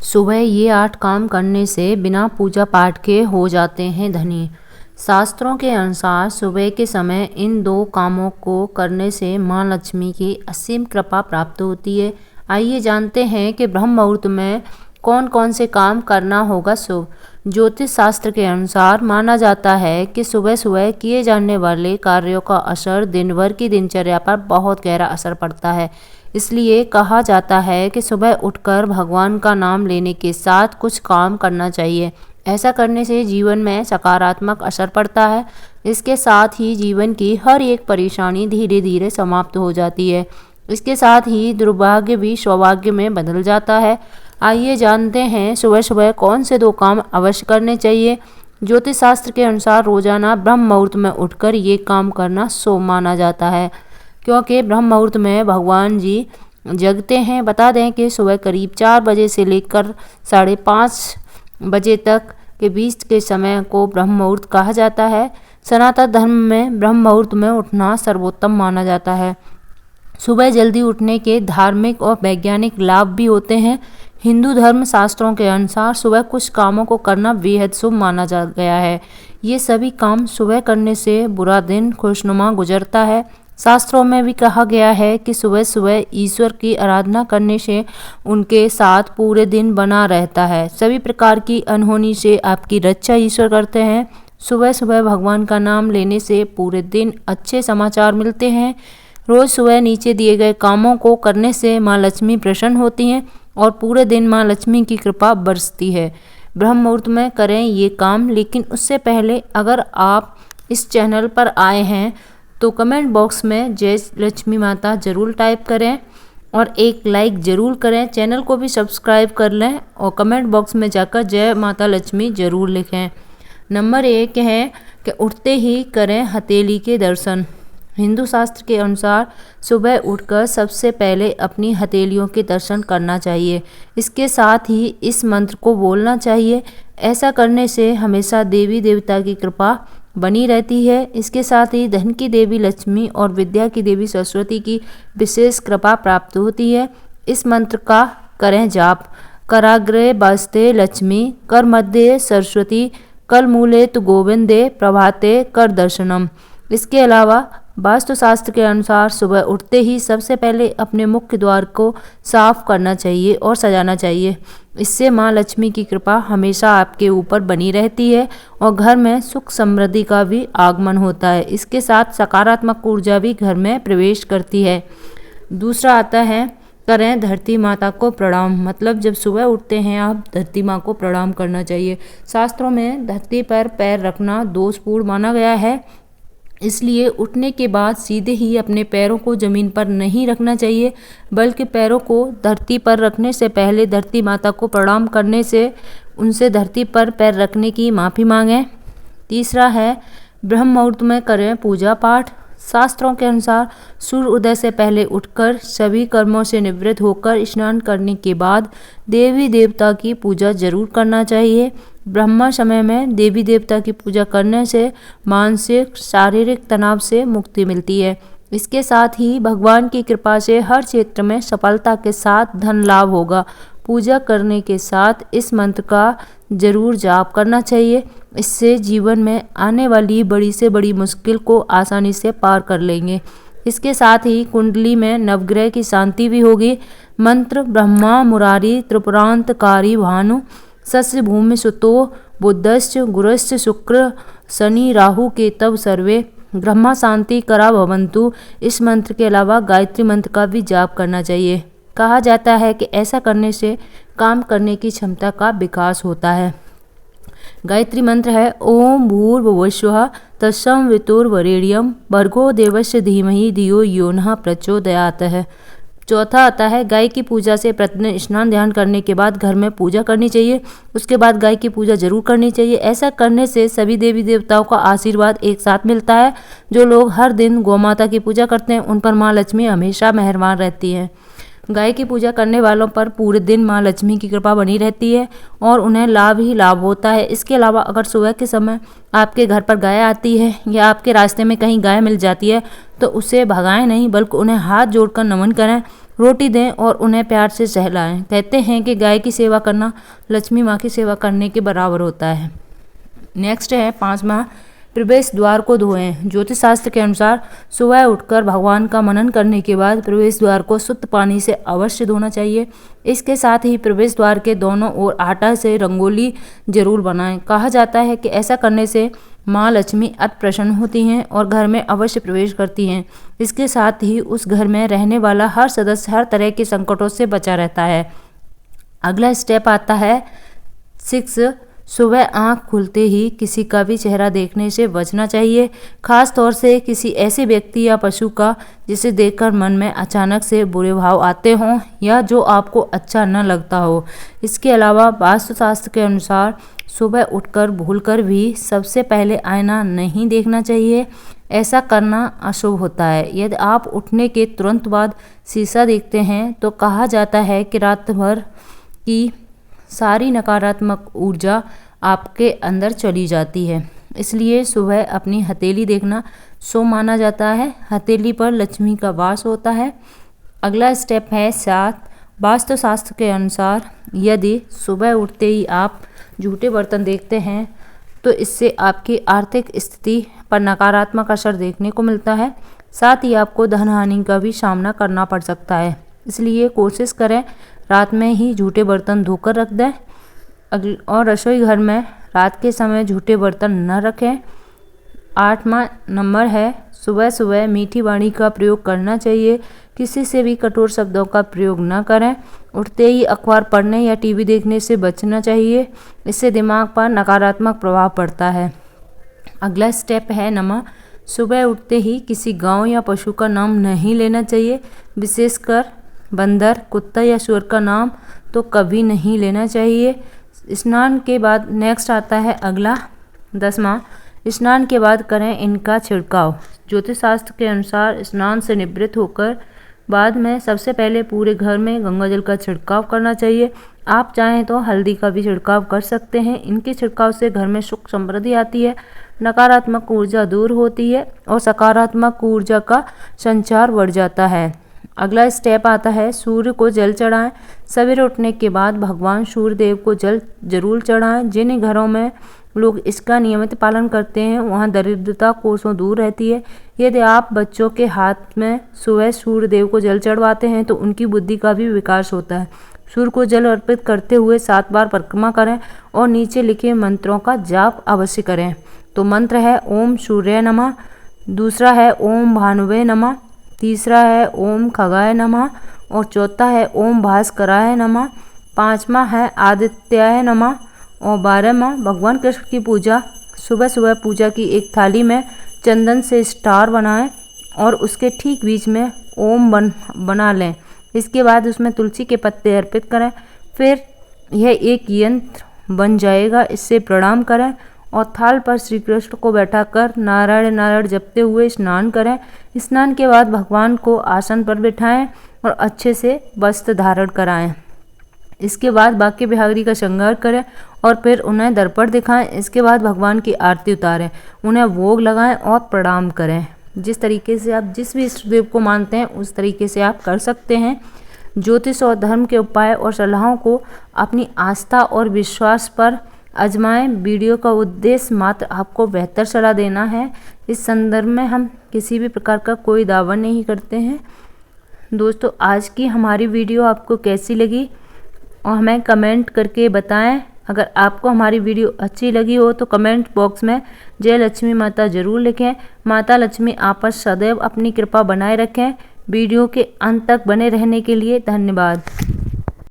सुबह ये 8 काम करने से बिना पूजा पाठ के हो जाते हैं धनी। शास्त्रों के अनुसार सुबह के समय इन 2 कामों को करने से माँ लक्ष्मी की असीम कृपा प्राप्त होती है। आइए जानते हैं कि ब्रह्म मुहूर्त में कौन कौन से काम करना होगा शुभ। ज्योतिष शास्त्र के अनुसार माना जाता है कि सुबह सुबह किए जाने वाले कार्यों का असर दिन भर की दिनचर्या पर बहुत गहरा असर पड़ता है। इसलिए कहा जाता है कि सुबह उठकर भगवान का नाम लेने के साथ कुछ काम करना चाहिए। ऐसा करने से जीवन में सकारात्मक असर पड़ता है। इसके साथ ही जीवन की हर एक परेशानी धीरे धीरे समाप्त हो जाती है। इसके साथ ही दुर्भाग्य भी सौभाग्य में बदल जाता है। आइए जानते हैं सुबह सुबह कौन से 2 काम अवश्य करने चाहिए। ज्योतिष शास्त्र के अनुसार रोजाना ब्रह्म मुहूर्त में उठकर ये काम करना शुभ माना जाता है, क्योंकि ब्रह्म मुहूर्त में भगवान जी जगते हैं। बता दें कि सुबह करीब 4 बजे से लेकर 5:30 बजे तक के बीच के समय को ब्रह्म मुहूर्त कहा जाता है। सनातन धर्म में ब्रह्म मुहूर्त में उठना सर्वोत्तम माना जाता है। सुबह जल्दी उठने के धार्मिक और वैज्ञानिक लाभ भी होते हैं। हिंदू धर्म शास्त्रों के अनुसार सुबह कुछ कामों को करना बेहद शुभ माना जा गया है। ये सभी काम सुबह करने से बुरा दिन खुशनुमा गुजरता है। शास्त्रों में भी कहा गया है कि सुबह सुबह ईश्वर की आराधना करने से उनके साथ पूरे दिन बना रहता है। सभी प्रकार की अनहोनी से आपकी रक्षा ईश्वर करते हैं। सुबह सुबह भगवान का नाम लेने से पूरे दिन अच्छे समाचार मिलते हैं। रोज सुबह नीचे दिए गए कामों को करने से माँ लक्ष्मी प्रसन्न होती हैं और पूरे दिन माँ लक्ष्मी की कृपा बरसती है। ब्रह्म मुहूर्त में करें ये काम, लेकिन उससे पहले अगर आप इस चैनल पर आए हैं तो कमेंट बॉक्स में जय लक्ष्मी माता जरूर टाइप करें और एक लाइक ज़रूर करें। चैनल को भी सब्सक्राइब कर लें और कमेंट बॉक्स में जाकर जय माता लक्ष्मी ज़रूर लिखें। नंबर 1 है कि उठते ही करें हथेली के दर्शन। हिंदू शास्त्र के अनुसार सुबह उठकर सबसे पहले अपनी हथेलियों के दर्शन करना चाहिए। इसके साथ ही इस मंत्र को बोलना चाहिए। ऐसा करने से हमेशा देवी देवता की कृपा बनी रहती है। इसके साथ ही धन की देवी लक्ष्मी और विद्या की देवी सरस्वती की विशेष कृपा प्राप्त होती है। इस मंत्र का करें जाप। कराग्रे बस्ते लक्ष्मी, कर मध्य सरस्वती, कल मूले तु गोविंदे, प्रभाते कर दर्शनम। इसके अलावा वास्तुशास्त्र के अनुसार सुबह उठते ही सबसे पहले अपने मुख्य द्वार को साफ करना चाहिए और सजाना चाहिए। इससे माँ लक्ष्मी की कृपा हमेशा आपके ऊपर बनी रहती है और घर में सुख समृद्धि का भी आगमन होता है। इसके साथ सकारात्मक ऊर्जा भी घर में प्रवेश करती है। दूसरा आता है करें धरती माता को प्रणाम। मतलब जब सुबह उठते हैं आप धरती माँ को प्रणाम करना चाहिए। शास्त्रों में धरती पर पैर रखना दोषपूर्ण माना गया है, इसलिए उठने के बाद सीधे ही अपने पैरों को ज़मीन पर नहीं रखना चाहिए, बल्कि पैरों को धरती पर रखने से पहले धरती माता को प्रणाम करने से उनसे धरती पर पैर रखने की माफ़ी मांगें। तीसरा है ब्रह्म मुहूर्त में करें पूजा पाठ। शास्त्रों के अनुसार सूर्य उदय से पहले उठकर सभी कर्मों से निवृत्त होकर स्नान करने के बाद देवी देवता की पूजा जरूर करना चाहिए। ब्रह्म समय में देवी देवता की पूजा करने से मानसिक शारीरिक तनाव से मुक्ति मिलती है। इसके साथ ही भगवान की कृपा से हर क्षेत्र में सफलता के साथ धन लाभ होगा। पूजा करने के साथ इस मंत्र का जरूर जाप करना चाहिए। इससे जीवन में आने वाली बड़ी से बड़ी मुश्किल को आसानी से पार कर लेंगे। इसके साथ ही कुंडली में नवग्रह की शांति भी होगी। मंत्र ब्रह्मा मुरारी त्रिपुरांतकारी भानु सस्य भूमि सुतो बुद्धश्च गुरश्च शुक्र शनि राहु केतव सर्वे ब्रह्मा शांति करा भवंतु। इस मंत्र के अलावा गायत्री मंत्र का भी जाप करना चाहिए। कहा जाता है कि ऐसा करने से काम करने की क्षमता का विकास होता है। गायत्री मंत्र है ओम भूर्भुवस्वः तत्सवितुर्वरेण्यं भर्गो देवस्य धीमहि धियो यो नः प्रचोदयात्। चौथा आता है गाय की पूजा से प्रतिदिन स्नान ध्यान करने के बाद घर में पूजा करनी चाहिए। उसके बाद गाय की पूजा जरूर करनी चाहिए। ऐसा करने से सभी देवी देवताओं का आशीर्वाद एक साथ मिलता है। जो लोग हर दिन गौ माता की पूजा करते हैं उन पर माँ लक्ष्मी हमेशा मेहरबान रहती है। गाय की पूजा करने वालों पर पूरे दिन माँ लक्ष्मी की कृपा बनी रहती है और उन्हें लाभ ही लाभ होता है। इसके अलावा अगर सुबह के समय आपके घर पर गाय आती है या आपके रास्ते में कहीं गाय मिल जाती है तो उसे भगाएं नहीं, बल्कि उन्हें हाथ जोड़कर नमन करें रोटी दें और उन्हें प्यार से सहलाएं। कहते हैं कि गाय की सेवा करना लक्ष्मी माँ की सेवा करने के बराबर होता है। नेक्स्ट है 5वां, प्रवेश द्वार को धोएं। ज्योतिष शास्त्र के अनुसार सुबह उठकर भगवान का मनन करने के बाद प्रवेश द्वार को शुद्ध पानी से अवश्य धोना चाहिए। इसके साथ ही प्रवेश द्वार के दोनों ओर आटा से रंगोली जरूर बनाएं। कहा जाता है कि ऐसा करने से माँ लक्ष्मी अति प्रसन्न होती हैं और घर में अवश्य प्रवेश करती हैं। इसके साथ ही उस घर में रहने वाला हर सदस्य हर तरह के संकटों से बचा रहता है। अगला स्टेप आता है 6, सुबह आंख खुलते ही किसी का भी चेहरा देखने से बचना चाहिए, खास तौर से किसी ऐसे व्यक्ति या पशु का जिसे देखकर मन में अचानक से बुरे भाव आते हों या जो आपको अच्छा न लगता हो। इसके अलावा वास्तुशास्त्र के अनुसार सुबह उठकर भूलकर भी सबसे पहले आईना नहीं देखना चाहिए। ऐसा करना अशुभ होता है। यदि आप उठने के तुरंत बाद शीशा देखते हैं तो कहा जाता है कि रात भर की सारी नकारात्मक ऊर्जा आपके अंदर चली जाती है। इसलिए सुबह अपनी हथेली देखना शुभ माना जाता है। हथेली पर लक्ष्मी का वास होता है। अगला स्टेप है 7, वास्तुशास्त्र के अनुसार यदि सुबह उठते ही आप झूठे बर्तन देखते हैं तो इससे आपकी आर्थिक स्थिति पर नकारात्मक असर देखने को मिलता है। साथ ही आपको धन हानि का भी सामना करना पड़ सकता है। इसलिए कोशिश करें रात में ही झूठे बर्तन धोकर रख दें और रसोई घर में रात के समय झूठे बर्तन न रखें। 8वां नंबर है सुबह सुबह मीठी वाणी का प्रयोग करना चाहिए। किसी से भी कठोर शब्दों का प्रयोग न करें। उठते ही अखबार पढ़ने या टीवी देखने से बचना चाहिए। इससे दिमाग पर नकारात्मक प्रभाव पड़ता है। अगला स्टेप है 9, सुबह उठते ही किसी गांव या पशु का नाम नहीं लेना चाहिए। विशेषकर बंदर, कुत्ता या सुअर का नाम तो कभी नहीं लेना चाहिए। स्नान के बाद नेक्स्ट आता है अगला 10वां, स्नान के बाद करें इनका छिड़काव। ज्योतिष शास्त्र के अनुसार स्नान से निवृत्त होकर बाद में सबसे पहले पूरे घर में गंगा जल का छिड़काव करना चाहिए। आप चाहें तो हल्दी का भी छिड़काव कर सकते हैं। इनके छिड़काव से घर में सुख समृद्धि आती है, नकारात्मक ऊर्जा दूर होती है और सकारात्मक ऊर्जा का संचार बढ़ जाता है। अगला स्टेप आता है सूर्य को जल चढ़ाएं। सवेरे उठने के बाद भगवान सूर्य देव को जल जरूर चढ़ाएं। जिन घरों में लोग इसका नियमित पालन करते हैं वहां दरिद्रता कोसों दूर रहती है। यदि आप बच्चों के हाथ में सुबह सूर्य देव को जल चढ़वाते हैं तो उनकी बुद्धि का भी विकास होता है। सूर्य को जल अर्पित करते हुए 7 बार परिक्रमा करें और नीचे लिखे मंत्रों का जाप अवश्य करें। तो मंत्र है ओम सूर्य नमः, दूसरा है ओम भानुवे नमः, तीसरा है ओम खगाय नमः और चौथा है ओम भास्कराय नमः, 5वां है आदित्याय नमः और 12वां भगवान कृष्ण की पूजा। सुबह सुबह पूजा की एक थाली में चंदन से स्टार बनाएं और उसके ठीक बीच में ओम बना लें। इसके बाद उसमें तुलसी के पत्ते अर्पित करें। फिर यह एक यंत्र बन जाएगा। इससे प्रणाम करें और थाल पर श्री कृष्ण को बैठाकर नारायण नारायण जपते हुए स्नान करें। स्नान के बाद भगवान को आसन पर बिठाएं और अच्छे से वस्त्र धारण कराएं। इसके बाद बाकी बिहारी का श्रृंगार करें और फिर उन्हें दर्पण दिखाएं। इसके बाद भगवान की आरती उतारें, उन्हें भोग लगाएं और प्रणाम करें। जिस तरीके से आप जिस भी इष्ट देव को मानते हैं उस तरीके से आप कर सकते हैं। ज्योतिष और धर्म के उपाय और सलाहों को अपनी आस्था और विश्वास पर आजमाएं। वीडियो का उद्देश्य मात्र आपको बेहतर सलाह देना है। इस संदर्भ में हम किसी भी प्रकार का कोई दावा नहीं करते हैं। दोस्तों, आज की हमारी वीडियो आपको कैसी लगी और हमें कमेंट करके बताएं। अगर आपको हमारी वीडियो अच्छी लगी हो तो कमेंट बॉक्स में जय लक्ष्मी माता जरूर लिखें। माता लक्ष्मी आप पर सदैव अपनी कृपा बनाए रखें। वीडियो के अंत तक बने रहने के लिए धन्यवाद।